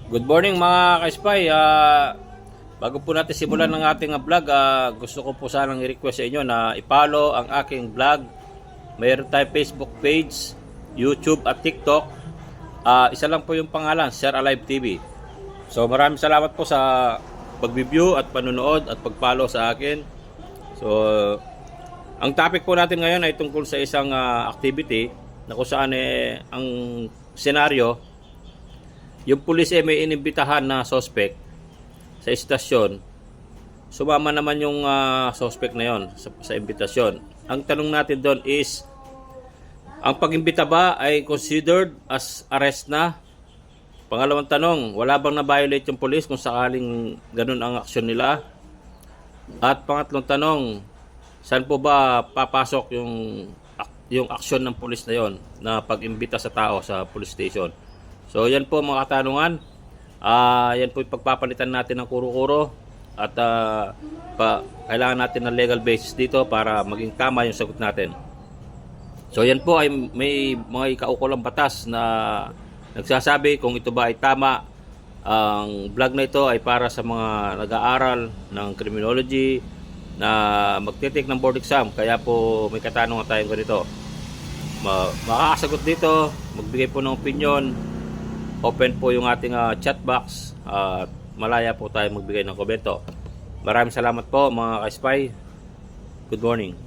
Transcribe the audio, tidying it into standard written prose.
Good morning mga ka-spy. Bago po natin simulan ng ating vlog, gusto ko po sanang i-request sa inyo na i-follow ang aking vlog. Mayroon tayong Facebook page, YouTube at TikTok. Isa lang po yung pangalan, Share Alive TV. So maraming salamat po sa pag-view at panonood at pag-follow sa akin. So ang topic po natin ngayon ay tungkol sa isang activity na kung saan ang senaryo, yung pulis may inimbitahan na suspect sa istasyon. Sumama naman yung suspect na yon sa imbitasyon. Ang tanong natin doon is, ang pag-imbita ba ay considered as arrest na? Pangalawang tanong, wala bang na-violate yung pulis kung sakaling ganun ang aksyon nila? At pangatlong tanong, saan po ba papasok yung aksyon ng pulis na yon na pag-imbita sa tao sa police station? So yan po mga katanungan. Yan po yung pagpapalitan natin ng kuro-kuro. At kailangan natin ng legal basis dito para maging tama yung sagot natin. So yan po ay may mga kaukulang batas na nagsasabi kung ito ba ay tama. Ang vlog na ito ay para sa mga nag-aaral ng criminology na magtitake ng board exam. Kaya po may katanungan tayong ganito. Makakasagot dito, magbigay po ng opinion. Open po yung ating chat box at malaya po tayo magbigay ng komento. Maraming salamat po mga ka-spy. Good morning.